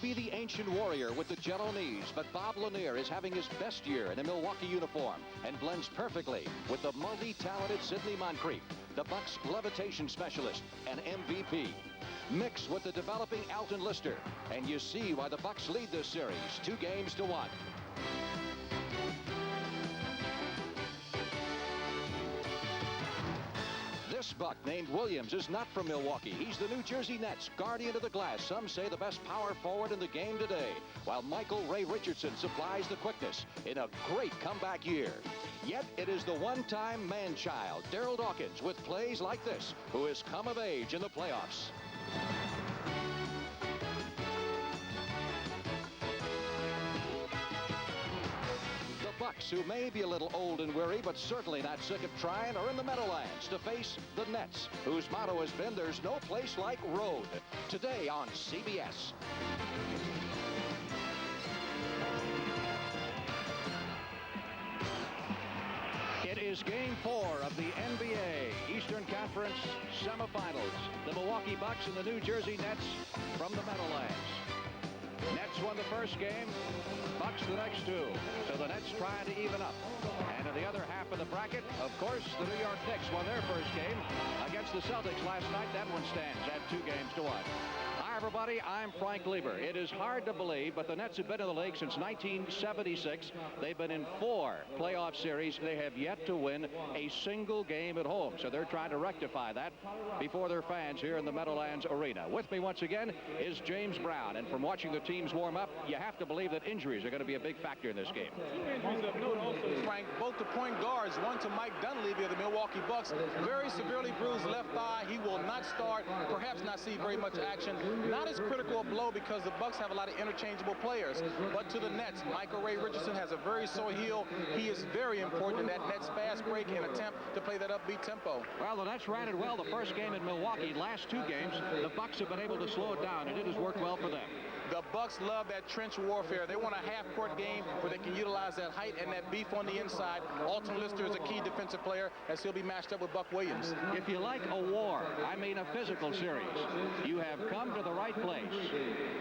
be the ancient warrior with the jello knees, but Bob Lanier is having his best year in a Milwaukee uniform and blends perfectly with the multi-talented Sidney Moncrief, the Bucks' levitation specialist and MVP. Mix with the developing Alton Lister, and you see why the Bucks lead this series 2-1. This Buck named Williams is not from Milwaukee. He's the New Jersey Nets guardian of the glass. Some say the best power forward in the game today, while Michael Ray Richardson supplies the quickness in a great comeback year. Yet it is the one-time man-child, Darryl Dawkins, with plays like this, who has come of age in the playoffs. Bucks, who may be a little old and weary, but certainly not sick of trying, are in the Meadowlands to face the Nets, whose motto has been, "There's no place like road." Today on CBS. It is Game 4 of the NBA Eastern Conference semifinals. The Milwaukee Bucks and the New Jersey Nets from the Meadowlands. Nets won the first game, Bucks the next two. So the Nets trying to even up. And in the other half of the bracket, of course, the New York Knicks won their first game against the Celtics last night. That one stands at 2-1. Hi, everybody. I'm Frank Lieber. It is hard to believe, but the Nets have been in the league since 1976. They've been in 4 playoff series. They have yet to win a single game at home. So they're trying to rectify that before their fans here in the Meadowlands Arena. With me once again is James Brown. And from watching the teams warm up, you have to believe that injuries are going to be a big factor in this game. Injuries of note also, Frank. Both the point guards, one to Mike Dunleavy of the Milwaukee Bucks, very severely bruised left thigh. He will not start, perhaps not see very much action. Not as critical a blow because the Bucks have a lot of interchangeable players. But to the Nets, Michael Ray Richardson has a very sore heel. He is very important in that Nets fast break and attempt to play that upbeat tempo. Well, the Nets ran it well the first game in Milwaukee. Last 2 games, the Bucks have been able to slow it down, and it has worked well for them. The Bucks love that trench warfare. They want a half-court game where they can utilize that height and that beef on the inside. Alton Lister is a key defensive player, as he'll be matched up with Buck Williams. If you like a war, I mean a physical series, you have come to the right place.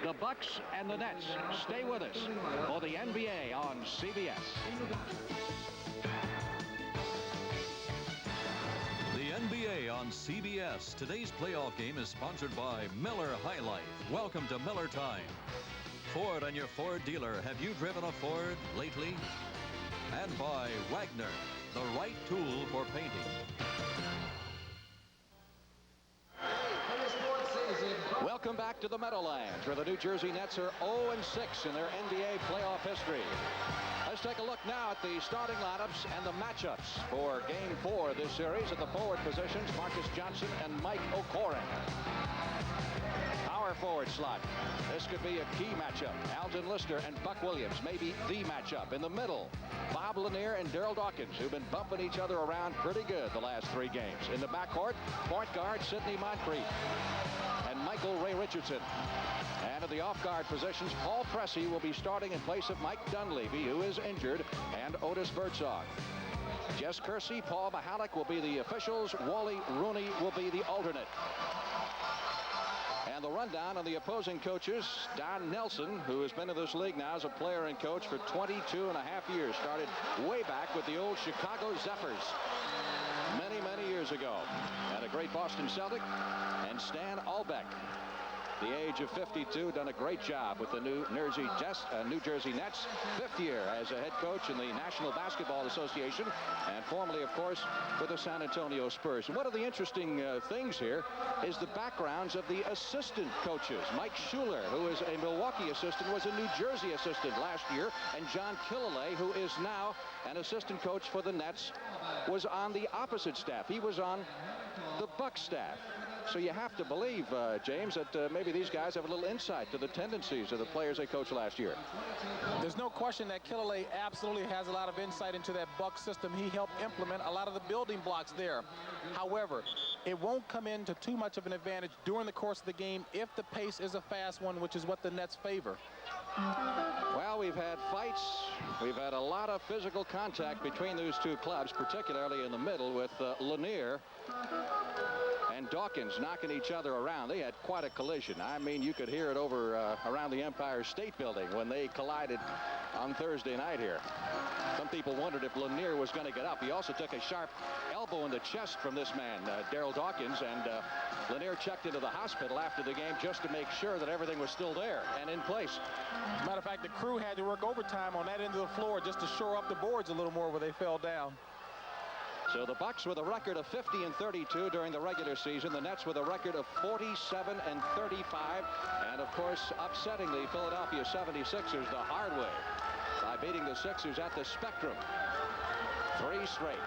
The Bucks and the Nets. Stay with us for the NBA on CBS. NBA on CBS. Today's playoff game is sponsored by Miller High Life. Welcome to Miller Time. Ford and your Ford dealer. Have you driven a Ford lately? And by Wagner, the right tool for painting. Welcome back to the Meadowlands, where the New Jersey Nets are 0-6 in their NBA playoff history. Let's take a look now at the starting lineups and the matchups for Game 4 of this series. At the forward positions, Marques Johnson and Mike O'Koren. Power forward slot. This could be a key matchup. Alton Lister and Buck Williams may be the matchup. In the middle, Bob Lanier and Darryl Dawkins, who've been bumping each other around pretty good the last 3 games. In the backcourt, point guard Sidney Moncrief and Michael Ray Richardson. And at the off-guard positions, Paul Pressey will be starting in place of Mike Dunleavy, who is injured, and Otis Birdsong. Jess Kersey, Paul Mahalik will be the officials. Wally Rooney will be the alternate. And the rundown on the opposing coaches, Don Nelson, who has been in this league now as a player and coach for 22.5 years, started way back with the old Chicago Zephyrs many years ago. And a great Boston Celtic, and Stan Albeck, the age of 52, done a great job with the New Jersey Nets. 5th year as a head coach in the National Basketball Association, and formerly, of course, with the San Antonio Spurs. And one of the interesting things here is the backgrounds of the assistant coaches. Mike Schuler, who is a Milwaukee assistant, was a New Jersey assistant last year, and John Killalay, who is now an assistant coach for the Nets, was on the opposite staff. He was on the Bucks staff. So you have to believe, James, that maybe these guys have a little insight to the tendencies of the players they coached last year. There's no question that Killalay absolutely has a lot of insight into that Bucks system. He helped implement a lot of the building blocks there. However, it won't come into too much of an advantage during the course of the game if the pace is a fast one, which is what the Nets favor. Well, we've had fights. We've had a lot of physical contact between those two clubs, particularly in the middle with Lanier and Dawkins knocking each other around. They had quite a collision. I mean, you could hear it over around the Empire State Building when they collided on Thursday night here. Some people wondered if Lanier was going to get up. He also took a sharp elbow in the chest from this man, Darryl Dawkins, and Lanier checked into the hospital after the game just to make sure that everything was still there and in place. As a matter of fact, the crew had to work overtime on that end of the floor just to shore up the boards a little more where they fell down. So the Bucks with a record of 50-32 during the regular season. The Nets with a record of 47-35. And, of course, upsetting the Philadelphia 76ers the hard way by beating the Sixers at the Spectrum. 3 straight.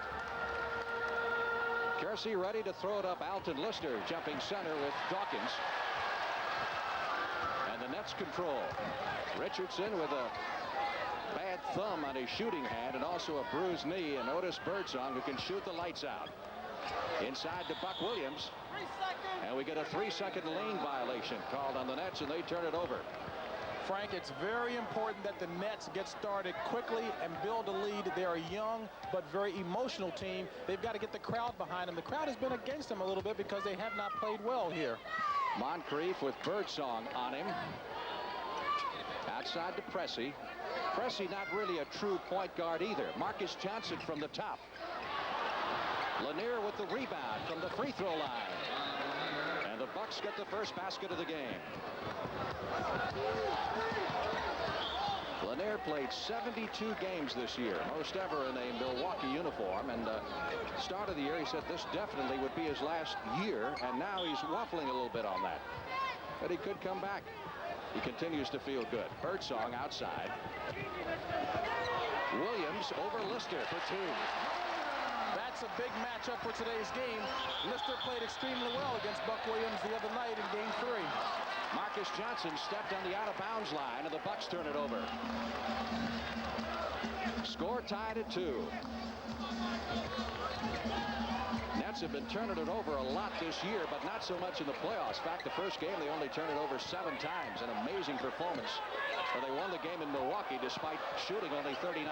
Kersey ready to throw it up. Alton Lister jumping center with Dawkins. And the Nets control. Richardson with a bad thumb on his shooting hand and also a bruised knee, and Otis Birdsong, who can shoot the lights out. Inside to Buck Williams, and we get a 3-second lane violation called on the Nets, and they turn it over. Frank, it's very important that the Nets get started quickly and build a lead. They're a young but very emotional team. They've got to get the crowd behind them. The crowd has been against them a little bit because they have not played well here. Moncrief with Birdsong on him. Outside to Pressey. Pressey not really a true point guard either. Marques Johnson from the top. Lanier with the rebound from the free throw line. And the Bucks get the first basket of the game. Lanier played 72 games this year, most ever in a Milwaukee uniform. And start of the year, he said this definitely would be his last year. And now he's waffling a little bit on that. But he could come back. He continues to feel good. Birdsong outside. Williams over Lister for 2. That's a big matchup for today's game. Lister played extremely well against Buck Williams the other night in Game 3. Marques Johnson stepped on the out-of-bounds line, and the Bucks turn it over. Score tied at 2. Nets have been turning it over a lot this year, but not so much in the playoffs. In fact, the first game they only turned it over 7 times. An amazing performance. But they won the game in Milwaukee despite shooting only 39%.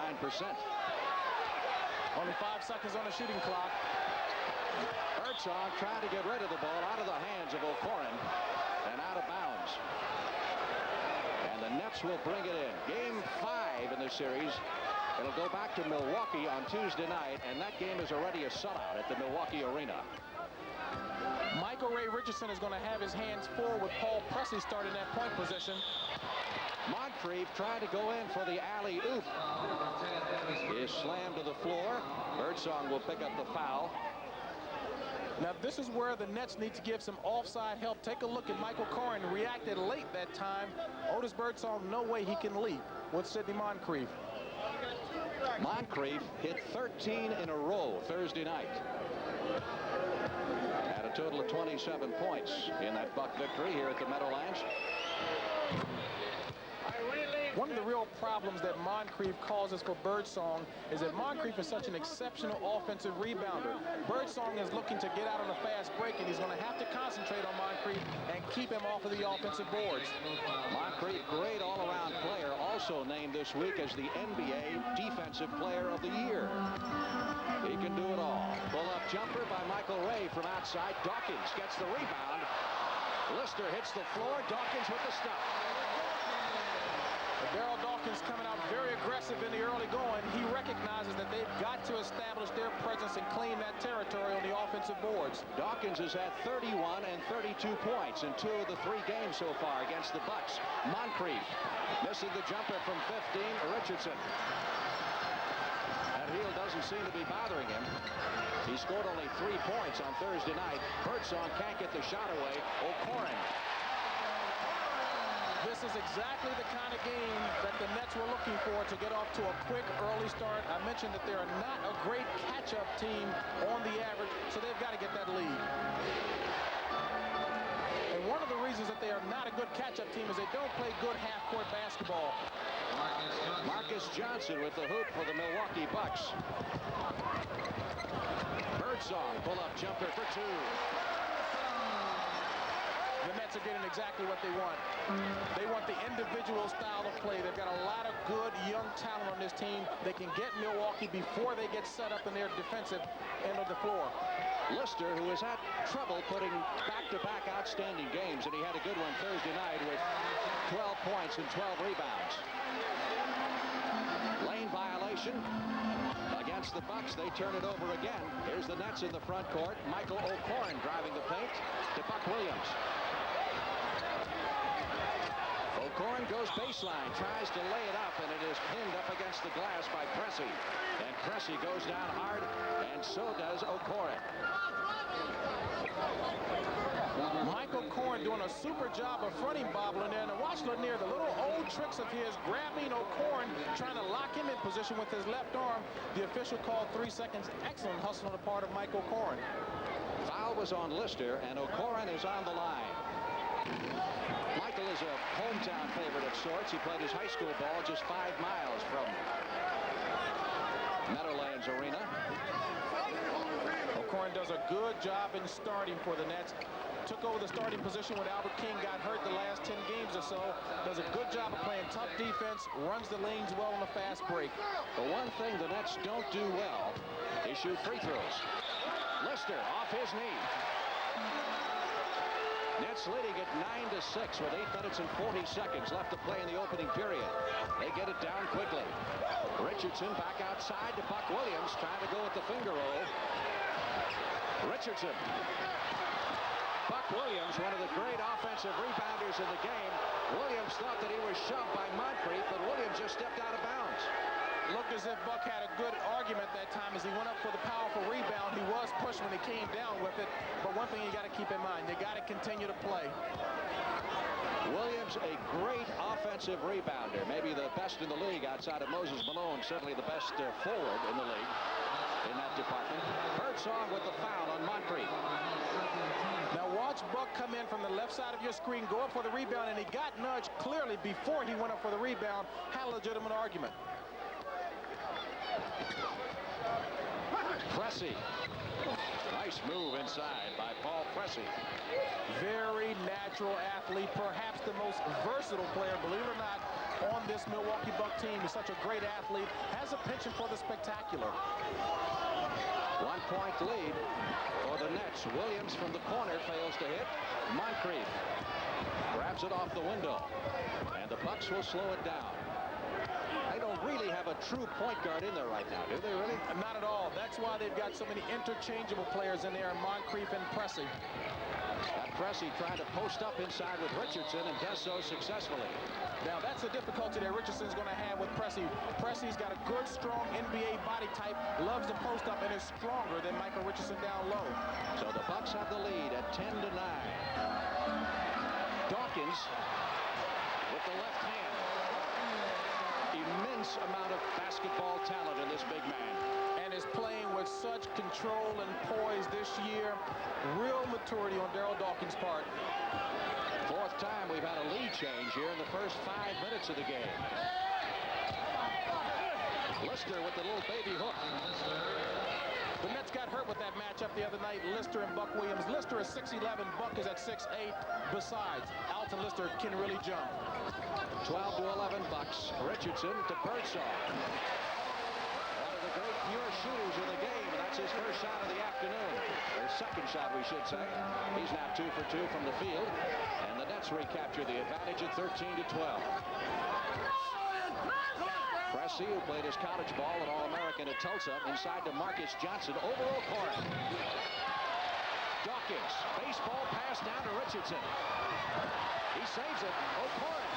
Only 5 seconds on the shooting clock. Birdsong trying to get rid of the ball out of the hands of O'Koren and out of bounds. And the Nets will bring it in. Game 5 in the series. It'll go back to Milwaukee on Tuesday night, and that game is already a sellout at the Milwaukee Arena. Michael Ray Richardson is going to have his hands full with Paul Pressey starting that point position. Moncrief trying to go in for the alley-oop. Is slammed to the floor. Birdsong will pick up the foul. Now this is where the Nets need to give some offside help. Take a look at Michael Corrin. Reacted late that time. Otis Birdsong, no way he can leap with Sidney Moncrief. Moncrief hit 13 in a row Thursday night. Had a total of 27 points in that Buck victory here at the Meadowlands. One of the real problems that Moncrief causes for Birdsong is that Moncrief is such an exceptional offensive rebounder. Birdsong is looking to get out on a fast break, and he's going to have to concentrate on Moncrief and keep him off of the offensive boards. Moncrief, great all-around player, also named this week as the NBA Defensive Player of the Year. He can do it all. Pull-up jumper by Michael Ray from outside. Dawkins gets the rebound. Lister hits the floor. Dawkins with the stop. Darryl Dawkins coming out very aggressive in the early going. He recognizes that they've got to establish their presence and claim that territory on the offensive boards. Dawkins has had 31 and 32 points in 2 of the 3 games so far against the Bucks. Moncrief missing the jumper from 15. Richardson. That heel doesn't seem to be bothering him. He scored only 3 points on Thursday night. Birdsong can't get the shot away. O'Koren. This is exactly the kind of game that the Nets were looking for to get off to a quick early start. I mentioned that they're not a great catch-up team on the average, so they've got to get that lead. And one of the reasons that they are not a good catch-up team is they don't play good half-court basketball. Marques Johnson with the hoop for the Milwaukee Bucks. Birdsong pull-up jumper for 2. The Nets are getting exactly what they want. They want the individual style of play. They've got a lot of good young talent on this team. They can get Milwaukee before they get set up in their defensive end of the floor. Lister, who has had trouble putting back-to-back outstanding games, and he had a good one Thursday night with 12 points and 12 rebounds. Lane violation against the Bucks. They turn it over again. Here's the Nets in the front court. Michael O'Koren driving the paint to Buck Williams. O'Koren goes baseline, tries to lay it up, and it is pinned up against the glass by Pressey. And Pressey goes down hard, and so does O'Koren. Michael O'Koren doing a super job of fronting Bob Lanier. And watch Lanier, the little old tricks of his, grabbing O'Koren, trying to lock him in position with his left arm. The official called 3 seconds. Excellent hustle on the part of Michael O'Koren. Foul was on Lister, and O'Koren is on the line. Michael is a hometown favorite of sorts. He played his high school ball just 5 miles from Meadowlands Arena. O'Koren does a good job in starting for the Nets. Took over the starting position when Albert King got hurt the last 10 games or so. Does a good job of playing tough defense, runs the lanes well on the fast break. The one thing the Nets don't do well is shoot free throws. Lister off his knee. Nets leading at 9-6 with 8 minutes and 40 seconds left to play in the opening period. They get it down quickly. Richardson back outside to Buck Williams, trying to go with the finger roll. Richardson. Buck Williams, one of the great offensive rebounders in the game. Williams thought that he was shoved by Moncrief, but Williams just stepped out of bounds. Looked as if Buck had a good argument that time as he went up for the powerful rebound. He was pushed when he came down with it, but one thing you got to keep in mind, you got to continue to play. Williams, a great offensive rebounder, maybe the best in the league outside of Moses Malone, certainly the best forward in the league in that department. Birdsong with the foul on Moncrief. Now watch Buck come in from the left side of your screen, go up for the rebound, and he got nudged clearly before he went up for the rebound. Had a legitimate argument. Pressey. Nice move inside by Paul Pressey. Very natural athlete, perhaps the most versatile player, believe it or not, on this Milwaukee Buck team. He's such a great athlete, has a penchant for the spectacular. 1 point lead for the Nets. Williams from the corner fails to hit. Moncrief grabs it off the window, and the Bucks will slow it down. They don't really have a true point guard in there right now, do they really? Not at all. That's why they've got so many interchangeable players in there, Moncrief and Pressey. Pressey trying to post up inside with Richardson and does so successfully. Now that's the difficulty that Richardson's going to have with Pressey. Pressey's got a good, strong NBA body type, loves to post up, and is stronger than Michael Richardson down low. So the Bucks have the lead at 10-9. Dawkins with the left hand. Immense amount of basketball talent in this big man. And is playing with such control and poise this year. Real maturity on Darryl Dawkins' part. Fourth time we've had a lead change here in the first 5 minutes of the game. Lister with the little baby hook. The Nets got hurt with that matchup the other night, Lister and Buck Williams. Lister is 6'11", Buck is at 6'8". Besides, Alton Lister can really jump. 12-11 Bucks. Richardson to Birdsong. One of the great pure shooters in the game, and that's his first shot of the afternoon. Or second shot, we should say. He's now 2 for 2 from the field, and the Nets recapture the advantage at 13-12. Pressey, who played his college ball at All-American at Tulsa, inside to Marques Johnson over O'Koren. Dawkins, baseball pass down to Richardson. He saves it. O'Koren.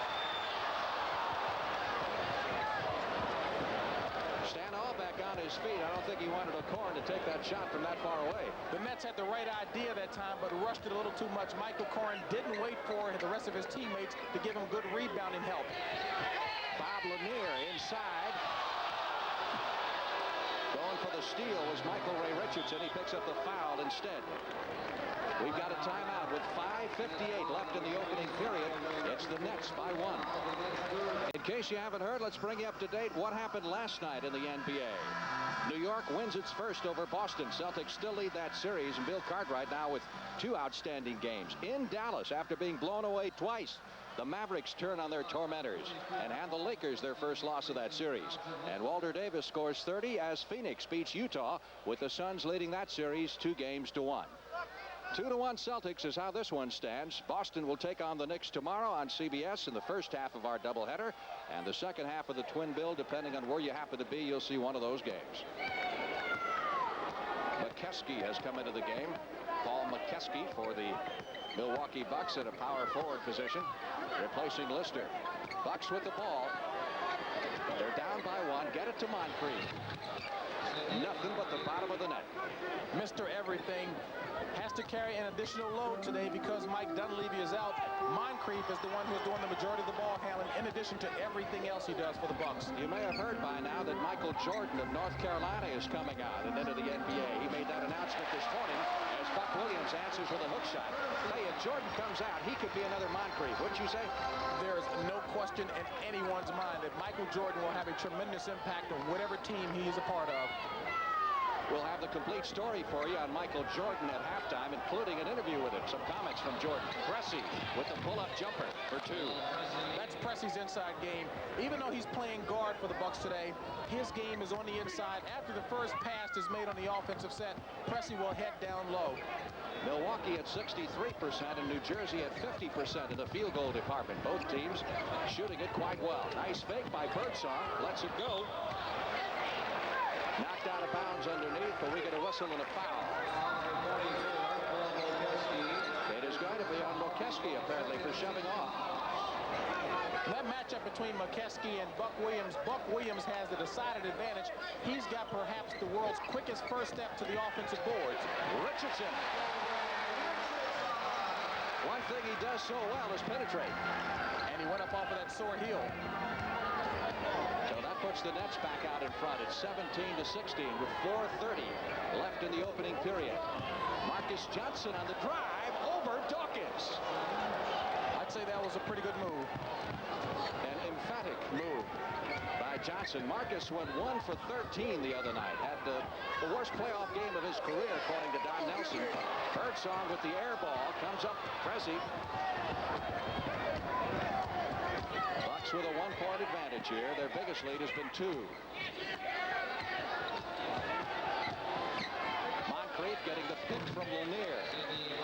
Stanall back on his feet. I don't think he wanted O'Koren to take that shot from that far away. The Nets had the right idea that time, but rushed it a little too much. Michael O'Koren didn't wait for the rest of his teammates to give him good rebounding help. Bob Lanier inside. Going for the steal was Michael Ray Richardson. He picks up the foul instead. We've got a timeout with 5:58 left in the opening period. It's the Nets by 1. In case you haven't heard, let's bring you up to date what happened last night in the NBA. New York wins its first over Boston. Celtics still lead that series, and Bill Cartwright now with 2 outstanding games. In Dallas, after being blown away twice, the Mavericks turn on their tormentors and hand the Lakers their first loss of that series. And Walter Davis scores 30 as Phoenix beats Utah, with the Suns leading that series 2-1. 2-1 Celtics is how this one stands. Boston will take on the Knicks tomorrow on CBS in the first half of our doubleheader, and the second half of the twin bill, depending on where you happen to be, you'll see one of those games. McKeskey has come into the game. Paul McKeskey for the Milwaukee Bucks at a power forward position, replacing Lister. Bucks with the ball. They're down by 1. Get it to Moncrief. Nothing but the bottom of the net. Mr. Everything has to carry an additional load today because Mike Dunleavy is out. Moncrief is the one who's doing the majority of the ball handling, in addition to everything else he does for the Bucks. You may have heard by now that Michael Jordan of North Carolina is coming out and into the NBA. He made that announcement this morning as Buck Williams answers with a hook shot. Hey, if Jordan comes out, he could be another Moncrief, wouldn't you say? There is no question in anyone's mind that Michael Jordan will have a tremendous impact on whatever team he is a part of. We'll have the complete story for you on Michael Jordan at halftime, including an interview with him. Some comments from Jordan. Pressey with the pull-up jumper for 2. That's Pressey's inside game. Even though he's playing guard for the Bucks today, his game is on the inside. After the first pass is made on the offensive set, Pressey will head down low. Milwaukee at 63% and New Jersey at 50% in the field goal department. Both teams shooting it quite well. Nice fake by Birdsong. Lets it go. Knocked out of bounds underneath, but we get a whistle and a foul. It is going to be on McKeskey, apparently, for shoving off. That matchup between McKeskey and Buck Williams has the decided advantage. He's got perhaps the world's quickest first step to the offensive boards. Richardson. One thing he does so well is penetrate. And he went up off of that sore heel. So that puts the Nets back out in front. It's 17-16 with 4:30 left in the opening period. Marques Johnson on the drive over Dawkins. I'd say that was a pretty good move. An emphatic move by Johnson. Marques went 1 for 13 the other night. Had the worst playoff game of his career, according to Don Nelson. Birdsong with the air ball. Comes up Pressey. Bucks with a 1-point advantage here. Their biggest lead has been 2. Moncrief getting the pick from Lanier.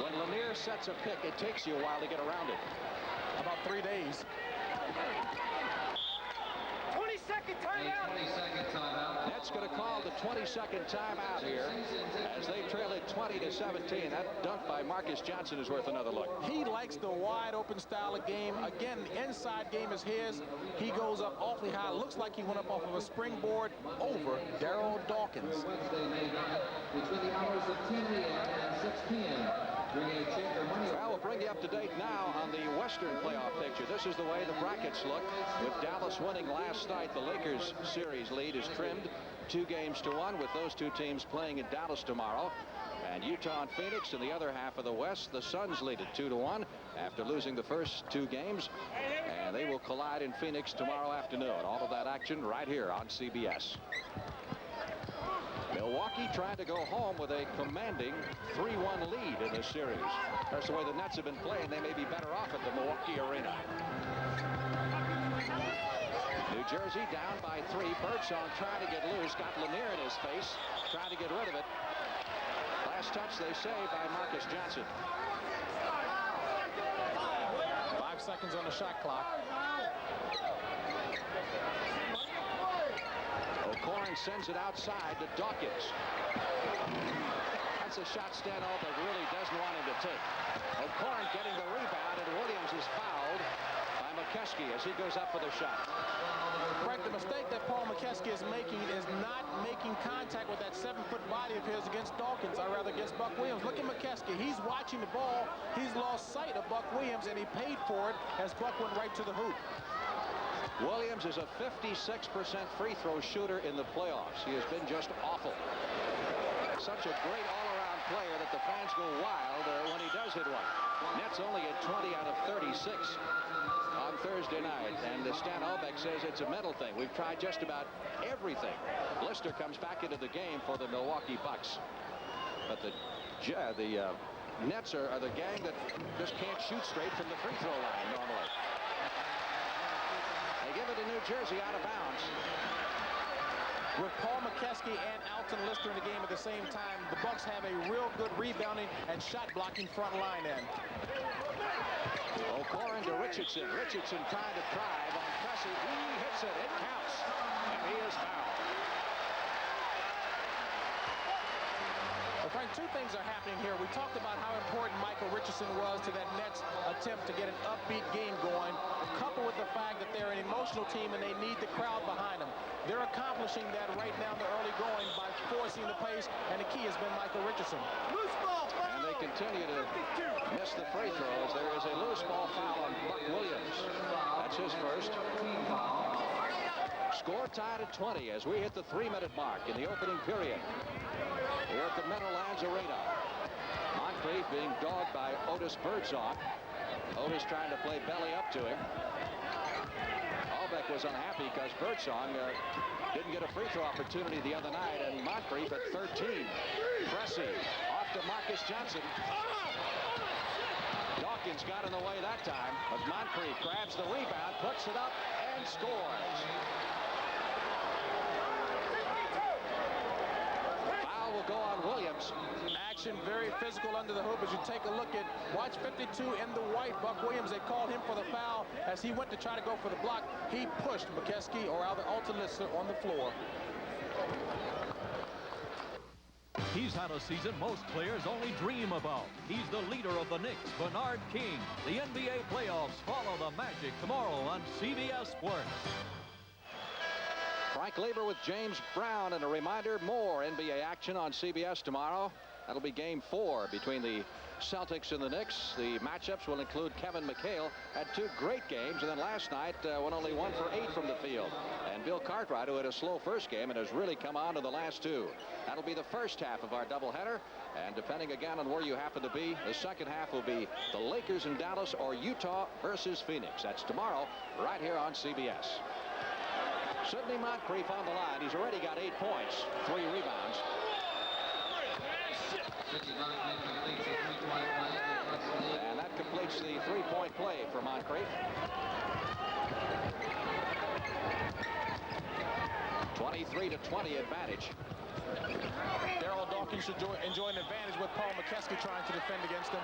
When Lanier sets a pick, it takes you a while to get around it. About 3 days. 20-second timeout. 20-second timeout. Nets going to call the 22nd timeout here as they trail it 20-17. That dunk by Marques Johnson is worth another look. He likes the wide open style of game. Again, the inside game is his. He goes up awfully high. Looks like he went up off of a springboard over Darryl Dawkins. Between the hours of 10 a.m. and 6 p.m. Well, we'll bring you up to date now on the Western playoff picture. This is the way the brackets look. With Dallas winning last night, the Lakers series lead is trimmed 2-1 with those 2 teams playing in Dallas tomorrow. And Utah and Phoenix in the other half of the West. The Suns lead at 2-1 after losing the first 2 games. And they will collide in Phoenix tomorrow afternoon. All of that action right here on CBS. Milwaukee trying to go home with a commanding 3-1 lead in this series. That's the way the Nets have been playing. They may be better off at the Milwaukee arena. New Jersey down by 3. Birdsong trying to get loose. Got Lanier in his face. Trying to get rid of it. Last touch, they say, by Marques Johnson. 5 seconds on the shot clock. O'Koren sends it outside to Dawkins. That's a shot Stano that really doesn't want him to take. O'Koren getting the rebound, and Williams is fouled by McKeskey as he goes up for the shot. Frank, the mistake that Paul McKeskey is making is not making contact with that 7-foot body of his against Dawkins, or rather against Buck Williams. Look at McKeskey. He's watching the ball. He's lost sight of Buck Williams, and he paid for it as Buck went right to the hoop. Williams is a 56% free throw shooter in the playoffs. He has been just awful. Such a great all-around player that the fans go wild when he does hit one. Nets only at 20 out of 36 on Thursday night. And Stan Albeck says it's a mental thing. We've tried just about everything. Lister comes back into the game for the Milwaukee Bucks. But the Nets are the gang that just can't shoot straight from the free throw line normally. They give it to New Jersey out of bounds. With Paul McKeskey and Alton Lister in the game at the same time, the Bucks have a real good rebounding and shot blocking front line end. O'Corin to Richardson. Richardson trying to drive on Cressy. He hits it. It counts. And he is fouled. Well, Frank, two things are happening here. We talked about how important Michael Richardson was to that Nets attempt to get an upbeat game going, coupled with the fact that they're an emotional team and they need the crowd behind them. They're accomplishing that right now in the early going by forcing the pace, and the key has been Michael Richardson. And they continue to miss the free throws. There is a loose ball foul on Buck Williams. That's his first. Score tied at 20 as we hit the 3-minute mark in the opening period here at the Meadowlands Arena. Moncrief being dogged by Otis Birdsong. Otis trying to play belly up to him. Albeck was unhappy because Birdsong didn't get a free throw opportunity the other night, and Moncrief at 13. Cressy off to Marques Johnson. Dawkins got in the way that time, but Moncrief grabs the rebound, puts it up, and scores. Foul will go on Williams. Action very physical under the hoop as you take a look at watch 52 in the white. Buck Williams, they called him for the foul as he went to try to go for the block. He pushed McKeskey or rather Alton Lister on the floor. He's had a season most players only dream about. He's the leader of the Knicks, Bernard King. The NBA playoffs follow the Magic tomorrow on CBS Sports. Frank Lever with James Brown, and a reminder, more NBA action on CBS tomorrow. That'll be game 4 between the Celtics and the Knicks. The matchups will include Kevin McHale, had 2 great games, and then last night went only 1 for 8 from the field. And Bill Cartwright, who had a slow first game and has really come on to the last 2. That'll be the first half of our doubleheader, and depending again on where you happen to be, the second half will be the Lakers in Dallas or Utah versus Phoenix. That's tomorrow right here on CBS. Sidney Moncrief on the line. He's already got 8 points, 3 rebounds. And that completes the 3-point play for Moncrief. 23-20 advantage. Darryl Dawkins should enjoy an advantage with Paul McKeskey trying to defend against him.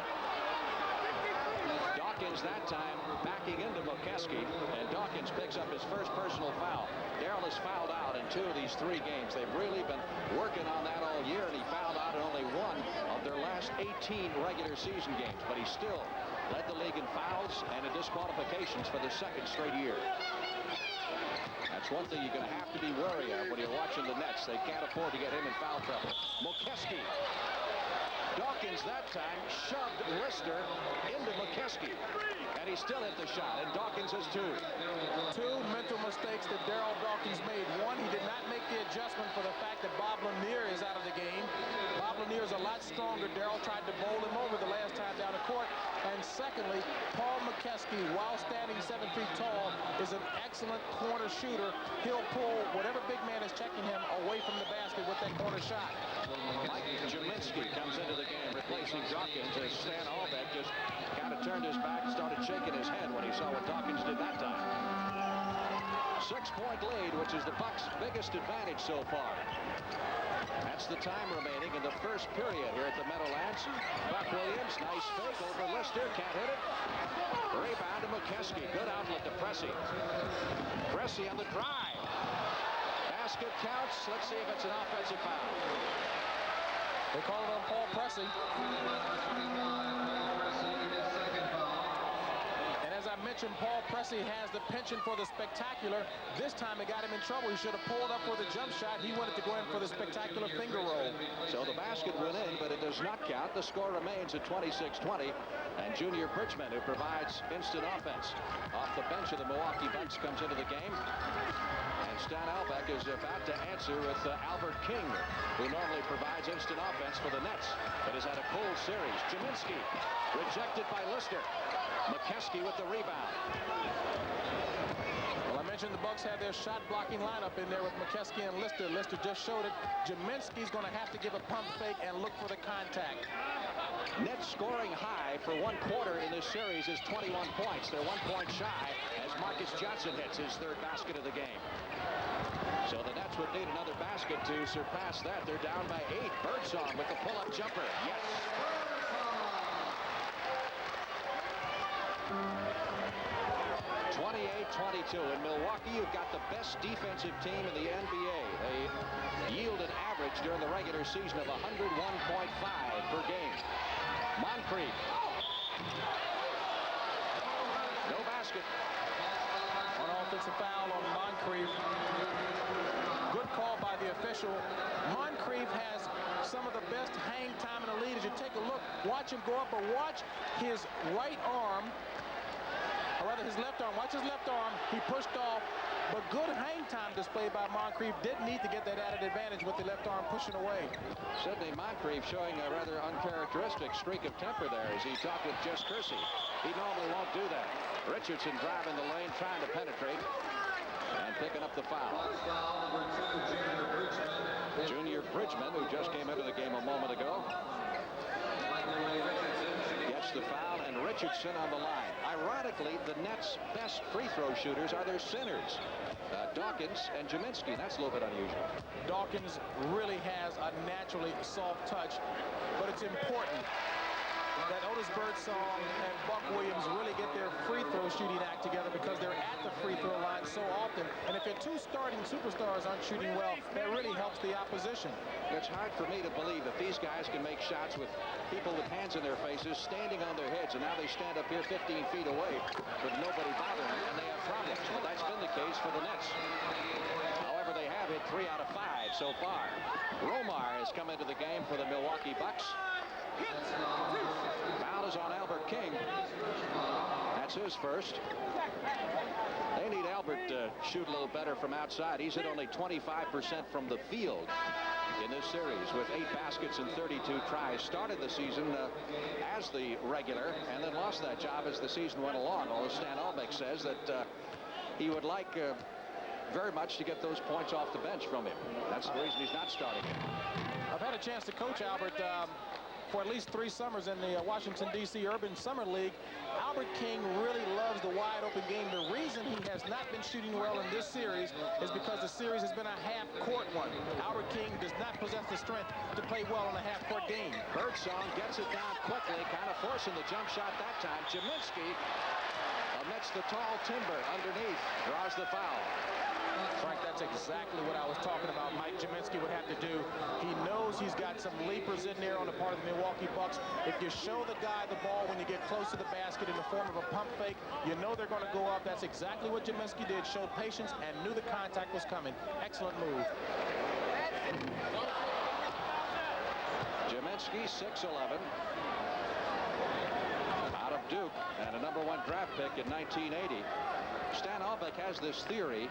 Dawkins that time backing into McKeskey, and Dawkins picks up his first personal foul. Darryl has fouled out in 2 of these 3 games. They've really been working on that all year, and he fouled out in only 1 of their last 18 regular season games. But he still led the league in fouls and in disqualifications for the 2nd straight year. That's one thing you're going to have to be wary of when you're watching the Nets. They can't afford to get him in foul trouble. McKeskey. Dawkins that time shoved Lister into McKeskey, and he still hit the shot, and Dawkins has 2. 2 mental mistakes that Darryl Dawkins made. One, he did not make the adjustment for the fact that Bob Lanier is out of the game. Bob Lanier is a lot stronger. Darryl tried to bowl him over the last time down the court. And secondly, Paul McKeskey, while standing 7 feet tall, is an excellent corner shooter. He'll pull whatever big man is checking him away from the basket with that corner shot. Mike Jaminsky comes into the game, replacing Dawkins, as Stan Albeck just kind of turned his back and started shaking his head when he saw what Dawkins did that time. 6-point lead, which is the Bucks' biggest advantage so far. That's the time remaining in the first period here at the Meadowlands. Buck Williams, nice fake over Lister, can't hit it. Rebound to McKeskey, good outlet to Cressy. Cressy on the drive. Basket counts. Let's see if it's an offensive foul. They call it on Paul Pressey. And as I mentioned, Paul Pressey has the penchant for the spectacular. This time it got him in trouble. He should have pulled up for the jump shot. He wanted to go in for the spectacular finger roll. So the basket went in, but it does not count. The score remains at 26-20. And Junior Bridgman, who provides instant offense off the bench of the Milwaukee Bucks, comes into the game and Stan Albeck is about to answer with Albert King, who normally provides instant offense for the Nets, but has had a cold series. Jaminski rejected by Lister. McKeskey with the rebound. Well, I mentioned the Bucks had their shot blocking lineup in there with McKeskey and Lister. Lister just showed it. Jaminski's going to have to give a pump fake and look for the contact. Nets scoring high for one quarter in this series is 21 points. They're 1 point shy as Marques Johnson hits his third basket of the game. So the Nets would need another basket to surpass that. They're down by 8. Birdsong with the pull-up jumper. Yes. 28-22. In Milwaukee, you've got the best defensive team in the NBA. They yield an average during the regular season of 101.5 per game. Moncrief. No basket. An offensive foul on Moncrief. Good call by the official. Moncrief has some of the best hang time in the league. As you take a look, watch him go up, but watch his right arm, or rather his left arm. Watch his left arm. He pushed off, but good hang time displayed by Moncrief. Didn't need to get that added advantage with the left arm pushing away. Sidney Moncrief showing a rather uncharacteristic streak of temper there as he talked with Jess Kersey. He normally won't do that. Richardson driving the lane, trying to penetrate, and picking up the foul. Junior Bridgman, who just came into the game a moment ago, gets the foul, and Richardson on the line. Ironically, the Nets' best free throw shooters are their centers, Dawkins and Jaminski. That's a little bit unusual. Dawkins really has a naturally soft touch, but it's important that Otis Birdsong and Buck Williams really get their free throw shooting act together, because they're at the free throw line so often. And if your two starting superstars aren't shooting well, that really helps the opposition. It's hard for me to believe that these guys can make shots with people with hands in their faces, standing on their heads, and now they stand up here 15 feet away with nobody bothering them, and they have problems. Well, that's been the case for the Nets. However, they have hit 3 out of 5 so far. Romar has come into the game for the Milwaukee Bucks. Foul is on Albert King. That's his first. They need Albert to shoot a little better from outside. He's hit only 25% from the field in this series with 8 baskets and 32 tries. Started the season as the regular and then lost that job as the season went along. Although Stan Albeck says that he would like very much to get those points off the bench from him. That's the reason he's not starting him. I've had a chance to coach Albert for at least 3 summers in the Washington, D.C. Urban Summer League. Albert King really loves the wide open game. The reason he has not been shooting well in this series is because the series has been a half-court one. Albert King does not possess the strength to play well in a half-court game. Birdsong gets it down quickly, kind of forcing the jump shot that time. Jaminski amidst the tall timber underneath draws the foul. Frank, that's exactly what I was talking about. Mike Jaminski would have to do. He knows he's got some leapers in there on the part of the Milwaukee Bucks. If you show the guy the ball when you get close to the basket in the form of a pump fake, you know they're going to go up. That's exactly what Jaminski did. Showed patience and knew the contact was coming. Excellent move. Jaminski, 6'11", out of Duke, and a #1 draft pick in 1980. Stan Albeck has this theory: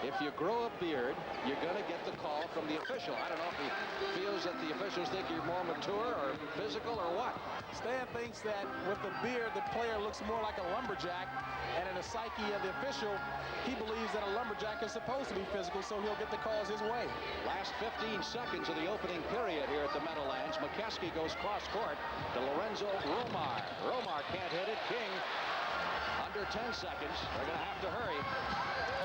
if you grow a beard, you're going to get the call from the official. I don't know if he feels that the officials think you're more mature or physical or what. Stan thinks that with the beard, the player looks more like a lumberjack, and in the psyche of the official, he believes that a lumberjack is supposed to be physical, so he'll get the calls his way. Last 15 seconds of the opening period here at the Meadowlands. McKeskey goes cross court to Lorenzo Romar. Romar can't hit it. King under 10 seconds. They're going to have to hurry.